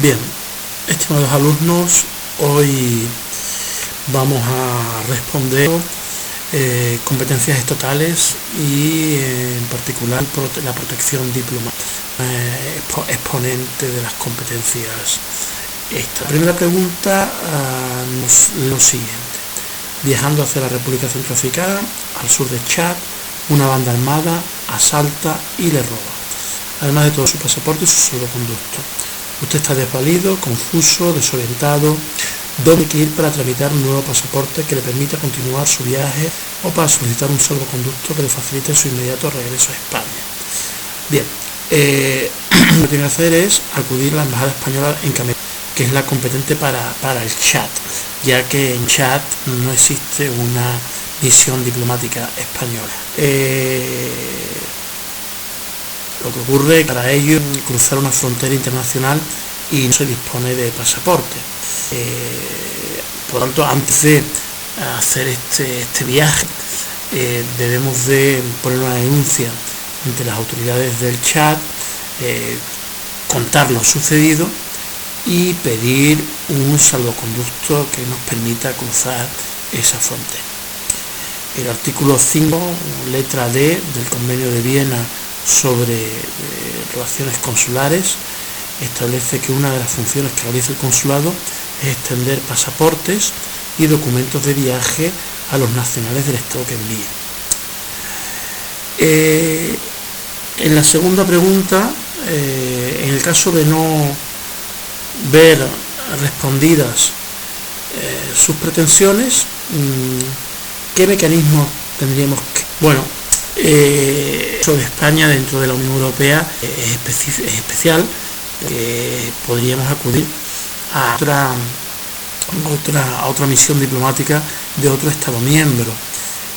Bien, estimados alumnos, hoy vamos a responder competencias estatales y en particular la protección diplomática, exponente de las competencias estatales. La primera pregunta es lo siguiente: viajando hacia la República Centroafricana, al sur de Chad, una banda armada asalta y le roba, además de todo su pasaporte y su salvoconducto. Usted está desvalido, confuso, desorientado. ¿Dónde hay que ir para tramitar un nuevo pasaporte que le permita continuar su viaje o para solicitar un salvoconducto que le facilite su inmediato regreso a España? Bien, lo que tiene que hacer es acudir a la Embajada Española en Camerún, que es la competente para el Chad, ya que en Chad no existe una misión diplomática española. Lo que ocurre es que para ello cruzar una frontera internacional y no se dispone de pasaporte. Por lo tanto, antes de hacer este viaje, debemos de poner una denuncia ante las autoridades del Chad, contar lo sucedido y pedir un salvoconducto que nos permita cruzar esa frontera. El artículo 5, letra D del Convenio de Viena sobre relaciones consulares establece que una de las funciones que realiza el consulado es extender pasaportes y documentos de viaje a los nacionales del estado que envíe. En la segunda pregunta, en el caso de no ver respondidas sus pretensiones, ¿qué mecanismos tendríamos que...? Bueno, de España dentro de la Unión Europea es especial, porque podríamos acudir a otra misión diplomática de otro Estado miembro.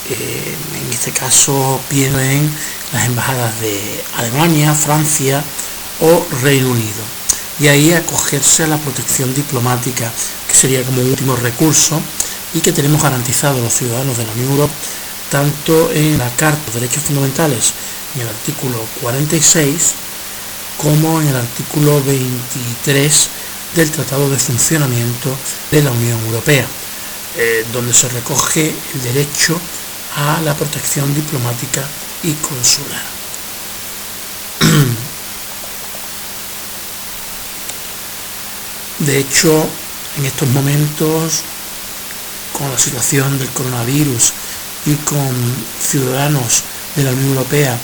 En este caso pienso en las embajadas de Alemania, Francia o Reino Unido, y ahí acogerse a la protección diplomática, que sería como un último recurso y que tenemos garantizado los ciudadanos de la Unión Europea tanto en la Carta de Derechos Fundamentales, en el artículo 46, como en el artículo 23 del Tratado de Funcionamiento de la Unión Europea, donde se recoge el derecho a la protección diplomática y consular. De hecho, en estos momentos, con la situación del coronavirus y con ciudadanos de la Unión Europea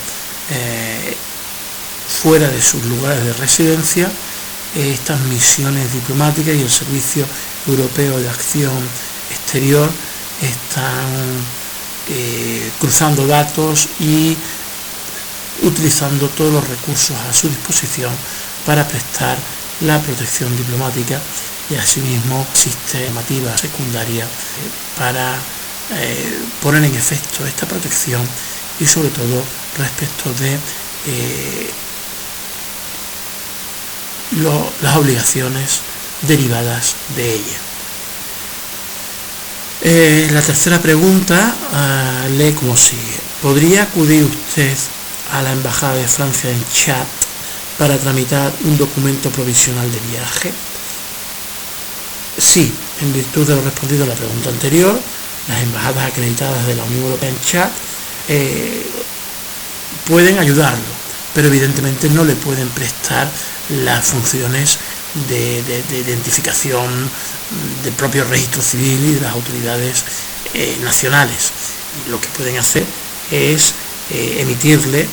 fuera de sus lugares de residencia, estas misiones diplomáticas y el Servicio Europeo de Acción Exterior están cruzando datos y utilizando todos los recursos a su disposición para prestar la protección diplomática, y asimismo existe normativa secundaria para poner en efecto esta protección y sobre todo respecto de las obligaciones derivadas de ella. La tercera pregunta lee como sigue: ¿podría acudir usted a la Embajada de Francia en Chad para tramitar un documento provisional de viaje? Sí, en virtud de lo respondido a la pregunta anterior, las embajadas acreditadas de la Unión Europea en Chad pueden ayudarlo, pero evidentemente no le pueden prestar las funciones de identificación del propio registro civil y de las autoridades nacionales. Lo que pueden hacer es emitirle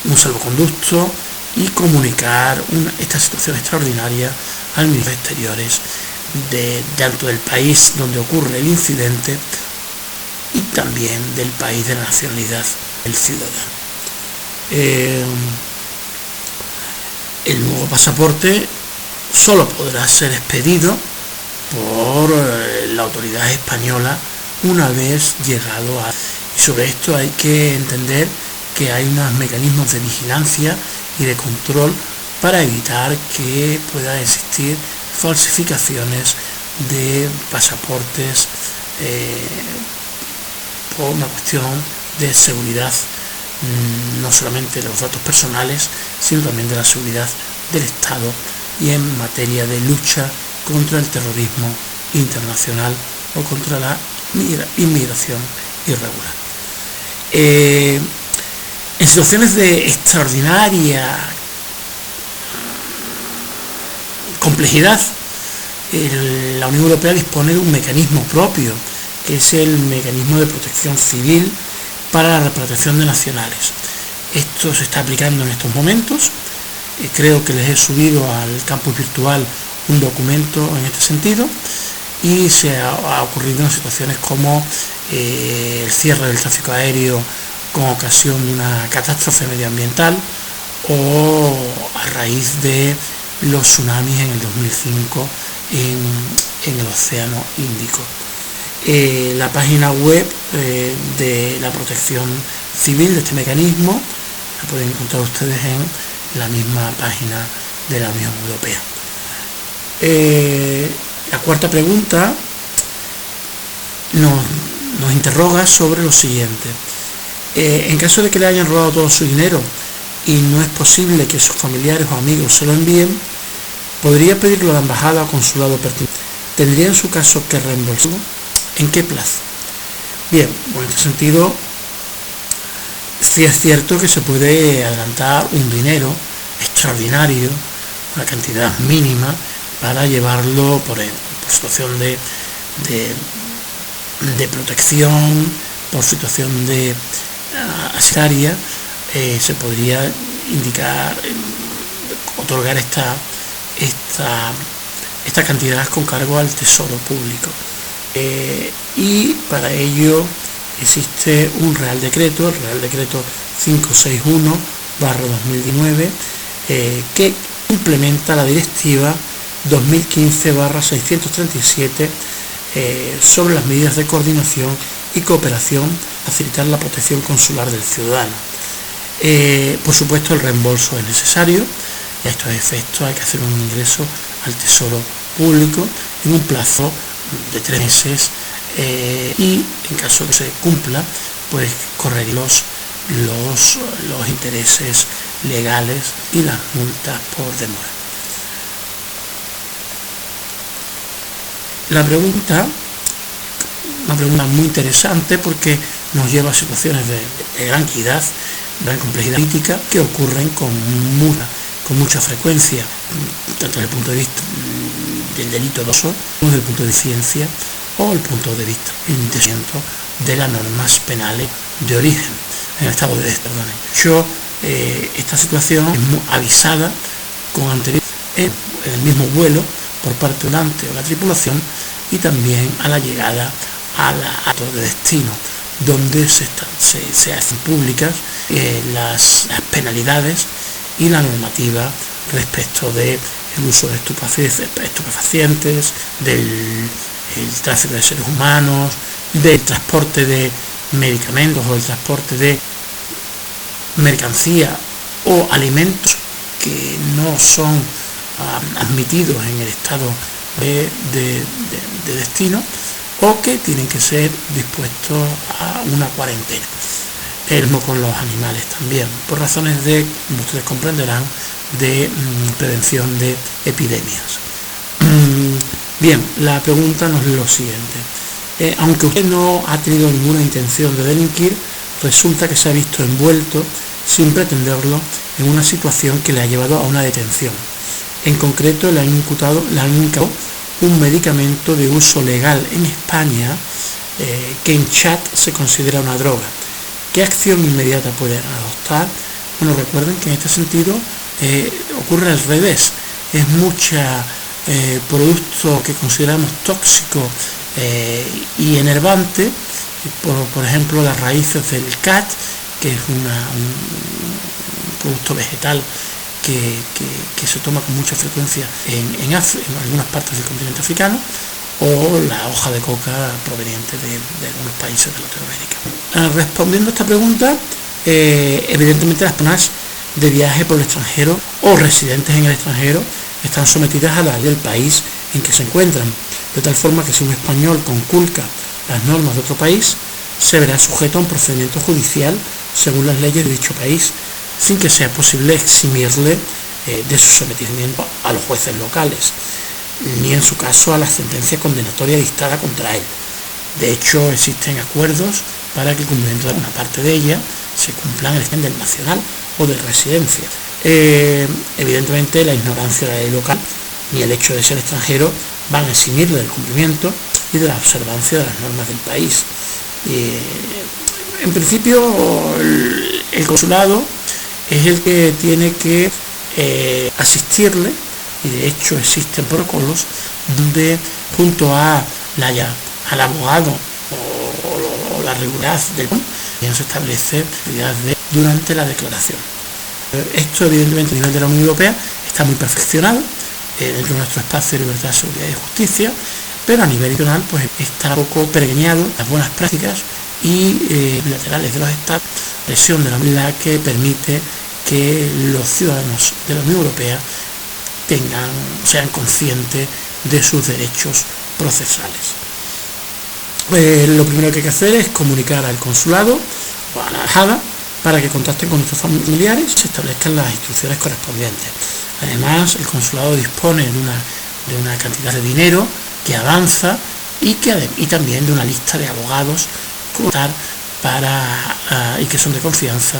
un salvoconducto y comunicar esta situación extraordinaria al Ministerio de Exteriores tanto del país donde ocurre el incidente y también del país de la nacionalidad del ciudadano. El nuevo pasaporte solo podrá ser expedido por la autoridad española una vez llegado a... Y sobre esto hay que entender que hay unos mecanismos de vigilancia y de control para evitar que puedan existir falsificaciones de pasaportes por una cuestión de seguridad, no solamente de los datos personales, sino también de la seguridad del Estado y en materia de lucha contra el terrorismo internacional o contra la inmigración irregular. En situaciones de extraordinaria complejidad, la Unión Europea dispone de un mecanismo propio, que es el mecanismo de protección civil para la repatriación de nacionales. Esto se está aplicando en estos momentos. Creo que les he subido al campus virtual un documento en este sentido, y se ha ocurrido en situaciones como el cierre del tráfico aéreo con ocasión de una catástrofe medioambiental, o a raíz de los tsunamis en el 2005 en el Océano Índico. La página web de la protección civil de este mecanismo la pueden encontrar ustedes en la misma página de la Unión Europea. La cuarta pregunta nos interroga sobre lo siguiente. En caso de que le hayan robado todo su dinero y no es posible que sus familiares o amigos se lo envíen, ¿podría pedirlo a la embajada o consulado pertinente? ¿Tendría en su caso que reembolsarlo? ¿En qué plazo? Bien, en este sentido, sí es cierto que se puede adelantar un dinero extraordinario, una cantidad mínima, para llevarlo por situación de protección, por situación de sanitaria. Se podría indicar, otorgar esta cantidad con cargo al Tesoro Público. Y para ello existe un Real Decreto, el Real Decreto 561/2019, que implementa la Directiva 2015/637 sobre las medidas de coordinación y cooperación, facilitar la protección consular del ciudadano. Por supuesto, el reembolso es necesario, y a estos efectos hay que hacer un ingreso al Tesoro Público en un plazo de 3 meses, y en caso de que se cumpla, pues correr los intereses legales y las multas por demora. Una pregunta muy interesante, porque nos lleva a situaciones de gran equidad, gran complejidad política, que ocurren con mucha frecuencia, tanto desde el punto de vista del delito doloso, como desde el punto de ciencia, o el punto de vista de las normas penales de origen, en el Estado de Derecho. Esta situación es avisada con anterioridad en el mismo vuelo por parte del volante o la tripulación, y también a la llegada al acto de destino, donde se hacen públicas las penalidades y la normativa respecto del uso de estupefacientes, del tráfico de seres humanos, del transporte de medicamentos o el transporte de mercancía o alimentos que no son admitidos en el estado de destino, o que tienen que ser dispuestos a una cuarentena. El mismo con los animales también, por razones como ustedes comprenderán, de prevención de epidemias. Bien, la pregunta nos es lo siguiente. Aunque usted no ha tenido ninguna intención de delinquir, resulta que se ha visto envuelto, sin pretenderlo, en una situación que le ha llevado a una detención. En concreto, le han incitado un medicamento de uso legal en España, que en Chad se considera una droga. ¿Qué acción inmediata pueden adoptar? Bueno, recuerden que en este sentido ocurre al revés. Es mucha producto que consideramos tóxico y enervante, por ejemplo las raíces del cat, que es un producto vegetal que se toma con mucha frecuencia en algunas partes del continente africano, o la hoja de coca proveniente de algunos países de Latinoamérica. Respondiendo a esta pregunta, evidentemente las personas de viaje por el extranjero o residentes en el extranjero están sometidas a la ley del país en que se encuentran, de tal forma que si un español conculca las normas de otro país, se verá sujeto a un procedimiento judicial según las leyes de dicho país, sin que sea posible eximirle de su sometimiento a los jueces locales, ni en su caso a la sentencia condenatoria dictada contra él. De hecho, existen acuerdos para que el cumplimiento de una parte de ella se cumpla en el régimen del nacional o de residencia. Evidentemente, la ignorancia de la ley local ni el hecho de ser extranjero van a eximirle del cumplimiento y de la observancia de las normas del país. En principio, el consulado es el que tiene que asistirle, y de hecho existen protocolos donde junto al abogado o la regularidad del se establece durante la declaración. Esto evidentemente a nivel de la Unión Europea está muy perfeccionado dentro de nuestro espacio de libertad, seguridad y justicia, pero a nivel nacional pues está un poco pergeñado las buenas prácticas y bilaterales de los estados, presión de la que permite que los ciudadanos de la Unión Europea sean conscientes de sus derechos procesales. Lo primero que hay que hacer es comunicar al consulado o a la embajada para que contacten con nuestros familiares y se establezcan las instrucciones correspondientes. Además, el consulado dispone de una cantidad de dinero que avanza y también de una lista de abogados y que son de confianza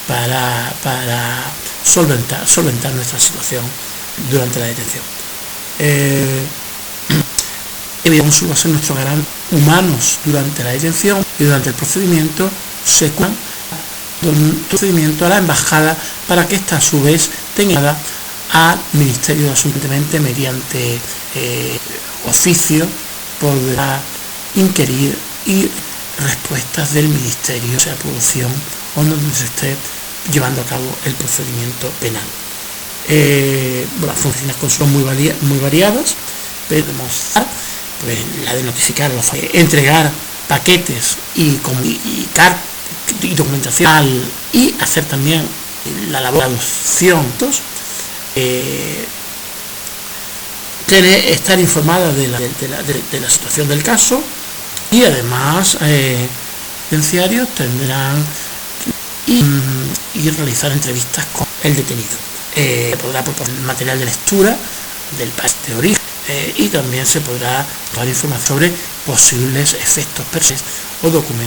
para solventar nuestra situación durante la detención. El cónsul va a ser nuestro garante humanos durante la detención y durante el procedimiento se cuenta un procedimiento a la embajada para que ésta a su vez tenga al Ministerio de Asuntos mediante oficio podrá inquirir y respuestas del Ministerio, sea producción o donde se esté llevando a cabo el procedimiento penal. Las funciones son muy variadas, pero demostrar la de notificar, entregar paquetes y documentación y hacer también la labor de adopción, estar informada de la situación del caso, y además penitenciarios tendrán y realizar entrevistas con el detenido. Podrá proporcionar material de lectura del país de origen y también se podrá dar información sobre posibles efectos per se o documentos